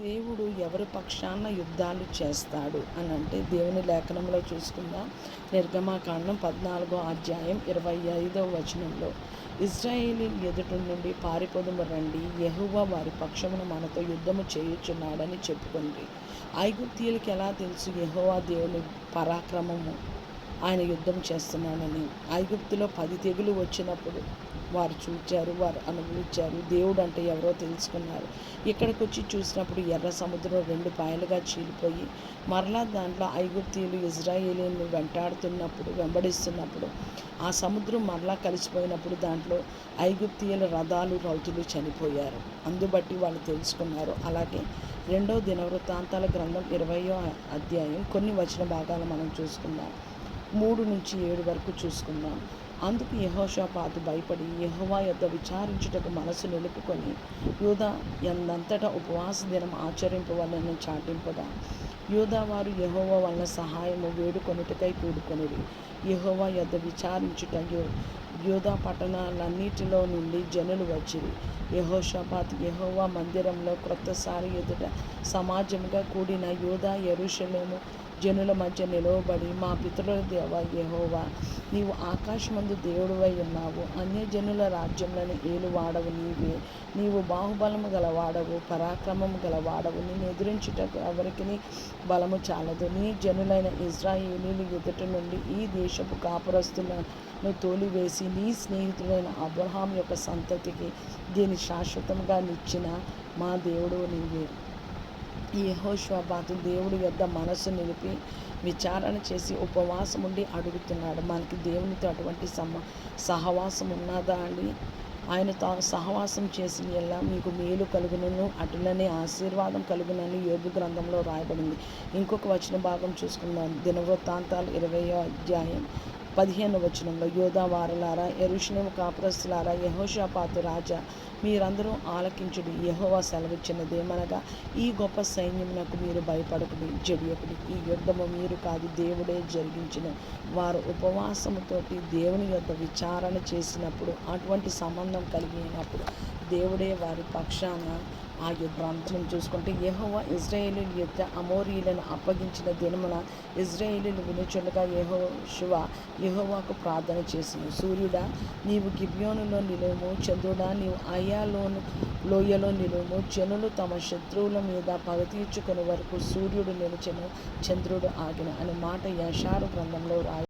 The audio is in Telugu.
దేవుడు ఎవరి పక్షాన యుద్ధాలు చేస్తాడు అని అంటే దేవుని లేఖనంలో చూసుకుందాం. నిర్గమాకాండం 14వ అధ్యాయం 25వ వచనంలో, ఇశ్రాయేలీయుల ఎదుట నుండి పారిపోదుము రండి, యెహోవా వారి పక్షమున మనతో యుద్ధము చేయుచున్నాడని చెప్పుకొండి. ఐగుప్తీయులకి ఎలా తెలుసు యెహోవా దేవుని పరాక్రమము, ఆయన యుద్ధం చేస్తున్నాడని? ఐగుప్తులో 10 తెగులు వచ్చినప్పుడు వారు చూచారు, వారు అనుభవించారు, దేవుడు అంటే ఎవరో తెలుసుకున్నారు. ఇక్కడికి వచ్చి చూసినప్పుడు ఎర్ర సముద్రం 2 పాయలుగా చీలిపోయి, మరలా దాంట్లో ఐగుప్తీయులు ఇశ్రాయేలీయులను వెంబడిస్తున్నప్పుడు ఆ సముద్రం మరలా కలిసిపోయినప్పుడు దాంట్లో ఐగుప్తీయుల రథాలు రౌతులు చనిపోయారు. అందుబట్టి వాళ్ళు తెలుసుకున్నారు. అలాగే 2వ దినవృత్తాంతాల గ్రంథం 20వ అధ్యాయం కొన్ని వచన భాగాలు మనం చూసుకుందాం. 3 నుంచి 7 వరకు చూసుకుందాం. అందుకు యెహోషాపాతు భయపడి యెహోవా యొద్ద విచారించుటకు మనసు నిలుపుకొని యూదా ఎందంతటా ఉపవాస దినం ఆచరింపవలెనని చాటింపగా, యూదా వారు యెహోవా వలన సహాయము వేడుకొనుటకై కూడుకొనిరి. యెహోవా యొద్ద విచారించుటకు యూదా పట్టణాలన్నిటిలో నుండి జనులు వచ్చిరి. యెహోషాపాతు యెహోవా మందిరంలో క్రొత్తసారి ఎదుట సమాజముగా కూడిన యూదా యెరూషలేము జనుల మధ్య నిలవబడి, మా పితరుల దేవా యెహోవా, నీవు ఆకాశమందు దేవుడివై ఉన్నావు, అన్యజనుల రాజ్యములను ఏలువాడవు నీవే, నీవు బాహుబలము గలవాడవు, పరాక్రమము గలవాడవు, నిన్ను ఎదిరించుటకు ఎవరికి బలము చాలదు. నీ జనులైన ఇశ్రాయేలీయుల ఎదుట నుండి ఈ దేశపు కాపురస్తులను తోలివేసి నీ స్నేహితుడైన అబ్రహాం యొక్క సంతతికి దీన్ని శాశ్వతంగా నిచ్చిన మా దేవుడు నీవే. యెహోషాపాతు దేవుడి యొద్ద మనస్సు నిలిపి విచారణ చేసి ఉపవాసం ఉండి అడుగుతున్నాడు, మనకి దేవునితో అటువంటి సహవాసం ఉన్నదా అండి? ఆయనతో సహవాసం చేసిన ఎలా మీకు మేలు కలుగునను, అటులనే ఆశీర్వాదం కలుగునని యోబు గ్రంథంలో రాయబడింది. ఇంకొక వచన భాగం చూసుకుందాం. దినవృత్తాంతాలు 20వ అధ్యాయం 15వ వచనంలో, యూదా వారలారా, యెరూషలేము కాపురస్తులారా, యెహోషాపాతు రాజా, మీరందరూ ఆలకించుడి. యెహోవా సెలవిచ్చినదేమనగా, ఈ గొప్ప సైన్యమునకు మీరు భయపడకుడి, జడియకుడి. ఈ యుద్ధము మీరు కాదు, దేవుడే జరిగించును. వారు ఉపవాసముతోటి దేవుని యొద్ద విచారణ చేసినప్పుడు, అటువంటి సంబంధం కలిగినప్పుడు దేవుడే వారి పక్షాన ఆ యుద్ధాంతం చూసుకుంటే, యెహోవా ఇశ్రాయేలీయుల యొద్ద అమోరీయులను అప్పగించిన దినమున ఇశ్రాయేలీయులు వినుచుండగా యెహోషువ యెహోవాకు ప్రార్థన చేసిను. సూర్యుడా, నీవు గిబియోనులో నిలువుము, చంద్రుడా, నీవు అయ్యాలోను లోయలో నిలువుము. జనులు తమ శత్రువుల మీద పగ తీర్చుకుని వరకు సూర్యుడు నిలిచెను, చంద్రుడు ఆగిన అనే మాట యెషారు గ్రంథంలో రాయి.